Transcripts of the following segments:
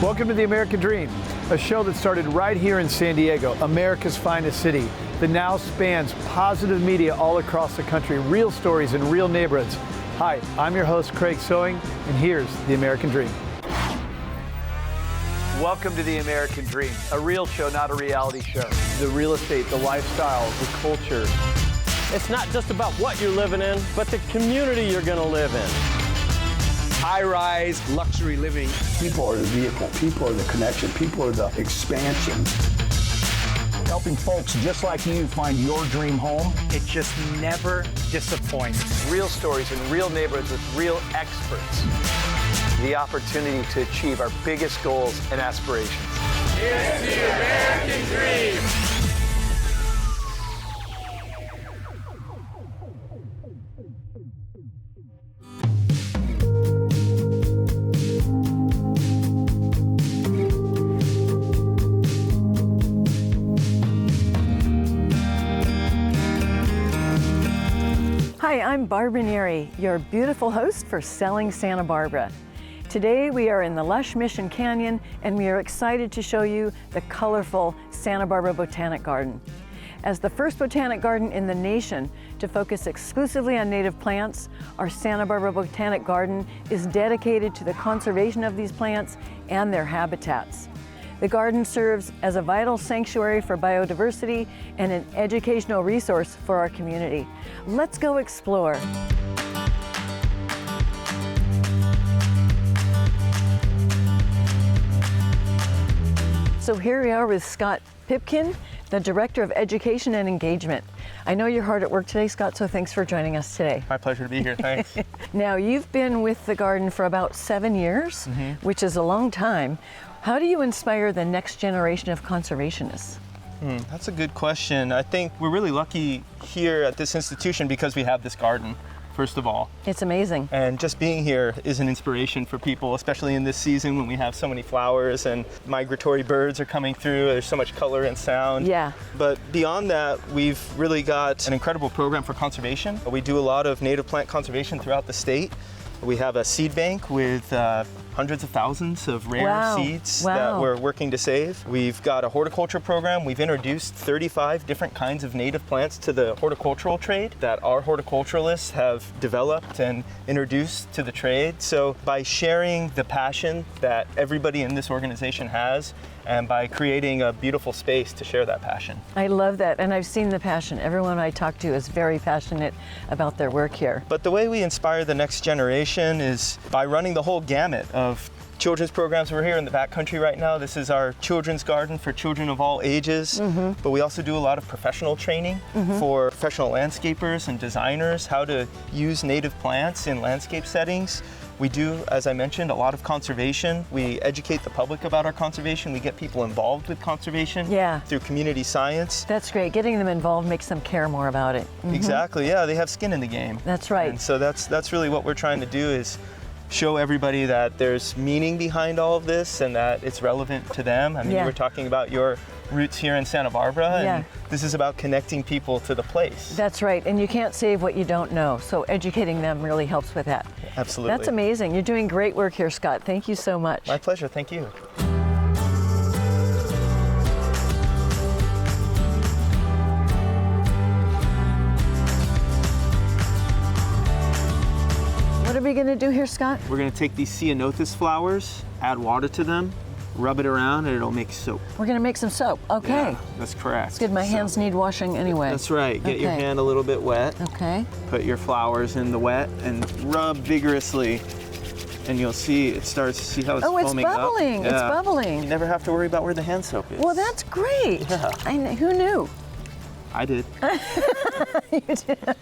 Welcome to The American Dream, a show that started right here in San Diego, America's finest city, that now spans positive media all across the country, real stories in real neighborhoods. Hi, I'm your host, Craig Sewing, and here's The American Dream. Welcome to The American Dream, a real show, not a reality show. The real estate, the lifestyle, the culture. It's not just about what you're living in, but the community you're going to live in. High-rise, luxury living. People are the vehicle, people are the connection, people are the expansion. Helping folks just like you find your dream home. It just never disappoints. Real stories in real neighborhoods with real experts. The opportunity to achieve our biggest goals and aspirations. It's the American Dream. Hi, I'm Barbara Neary, your beautiful host for Selling Santa Barbara. Today we are in the lush Mission Canyon and we are excited to show you the colorful Santa Barbara Botanic Garden. As the first botanic garden in the nation to focus exclusively on native plants, our Santa Barbara Botanic Garden is dedicated to the conservation of these plants and their habitats. The garden serves as a vital sanctuary for biodiversity and an educational resource for our community. Let's go explore. So here we are with Scott Pipkin, the Director of Education and Engagement. I know you're hard at work today, Scott, so thanks for joining us today. My pleasure to be here, thanks. Now, you've been with the garden for about 7 years, which is a long time. How do you inspire the next generation of conservationists? That's a good question. I think we're really lucky here at this institution because we have this garden, first of all. It's amazing. And just being here is an inspiration for people, especially in this season when we have so many flowers and migratory birds are coming through. There's so much color and sound. Yeah. But beyond that, we've really got an incredible program for conservation. We do a lot of native plant conservation throughout the state. We have a seed bank with hundreds of thousands of rare seeds that we're working to save. We've got a horticulture program. We've introduced 35 different kinds of native plants to the horticultural trade that our horticulturalists have developed and introduced to the trade. So by sharing the passion that everybody in this organization has, and by creating a beautiful space to share that passion. I love that, and I've seen the passion. Everyone I talk to is very passionate about their work here. But the way we inspire the next generation is by running the whole gamut of children's programs. We're here in the backcountry right now. This is our children's garden for children of all ages. But we also do a lot of professional training for professional landscapers and designers, how to use native plants in landscape settings. We do, as I mentioned, a lot of conservation. We educate the public about our conservation. We get people involved with conservation through community science. That's great. Getting them involved makes them care more about it. Exactly, yeah, they have skin in the game. That's right. And so that's really what we're trying to do, is show everybody that there's meaning behind all of this and that it's relevant to them. I mean, you were talking about your roots here in Santa Barbara, and this is about connecting people to the place. That's right, and you can't save what you don't know, so educating them really helps with that. Absolutely. That's amazing. You're doing great work here, Scott. Thank you so much. My pleasure, thank you. What are we going to do here, Scott? We're going to take these ceanothus flowers, add water to them, rub it around, and it'll make soap. We're going to make some soap. Okay. Yeah, that's correct. It's good. My hands need washing anyway. That's right. Get your hand a little bit wet. Okay. Put your flowers in the wet and rub vigorously. And you'll see it starts to see how it's foaming up. Oh, it's bubbling. It's bubbling. You never have to worry about where the hand soap is. Well, that's great. Yeah. Who knew? I did. You did.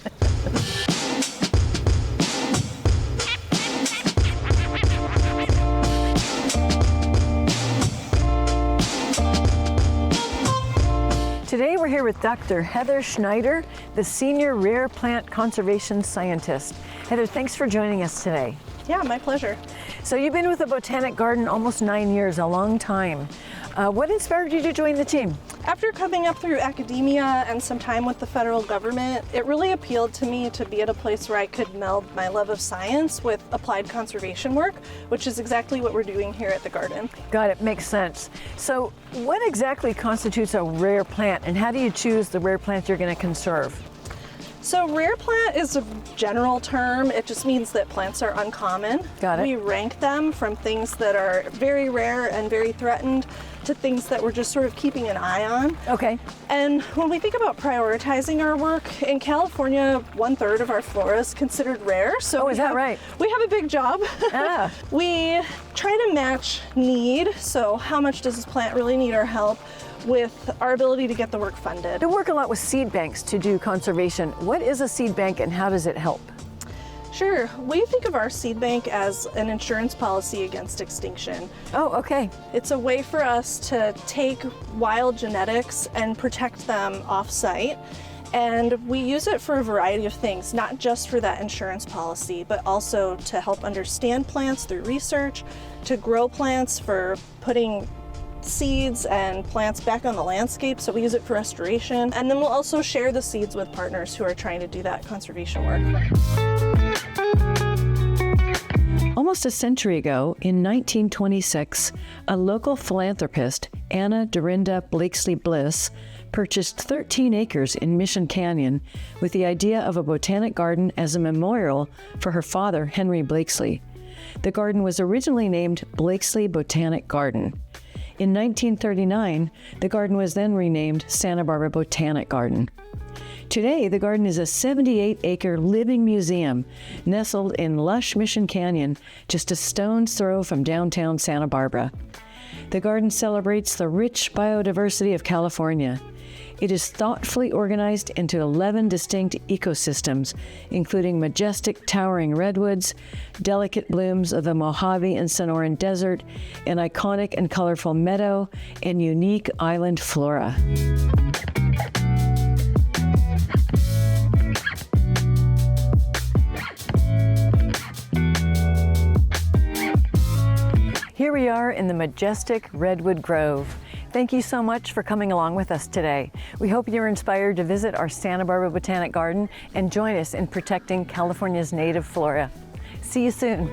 Today we're here with Dr. Heather Schneider, the Senior Rare Plant Conservation Scientist. Heather, thanks for joining us today. Yeah, my pleasure. So you've been with the Botanic Garden almost 9 years, a long time. What inspired you to join the team? After coming up through academia and some time with the federal government, it really appealed to me to be at a place where I could meld my love of science with applied conservation work, which is exactly what we're doing here at the garden. Got it, makes sense. So what exactly constitutes a rare plant, and how do you choose the rare plants you're going to conserve? So rare plant is a general term. It just means that plants are uncommon. Got it. We rank them from things that are very rare and very threatened to things that we're just sort of keeping an eye on. Okay. And when we think about prioritizing our work, in California, 1/3 of our flora is considered rare. So is that right? We have a big job. Ah. We try to match need, so how much does this plant really need our help, with our ability to get the work funded. You work a lot with seed banks to do conservation. What is a seed bank and how does it help? Sure. We think of our seed bank as an insurance policy against extinction. Oh, okay. It's a way for us to take wild genetics and protect them off-site. And we use it for a variety of things, not just for that insurance policy, but also to help understand plants through research, to grow plants for putting seeds and plants back on the landscape, so we use it for restoration. And then we'll also share the seeds with partners who are trying to do that conservation work. Almost a century ago, in 1926, a local philanthropist, Anna Dorinda Blakesley Bliss, purchased 13 acres in Mission Canyon with the idea of a botanic garden as a memorial for her father, Henry Blakesley. The garden was originally named Blakesley Botanic Garden. In 1939, the garden was then renamed Santa Barbara Botanic Garden. Today, the garden is a 78-acre living museum nestled in lush Mission Canyon, just a stone's throw from downtown Santa Barbara. The garden celebrates the rich biodiversity of California. It is thoughtfully organized into 11 distinct ecosystems, including majestic towering redwoods, delicate blooms of the Mojave and Sonoran Desert, an iconic and colorful meadow, and unique island flora. Here we are in the majestic Redwood Grove. Thank you so much for coming along with us today. We hope you're inspired to visit our Santa Barbara Botanic Garden and join us in protecting California's native flora. See you soon.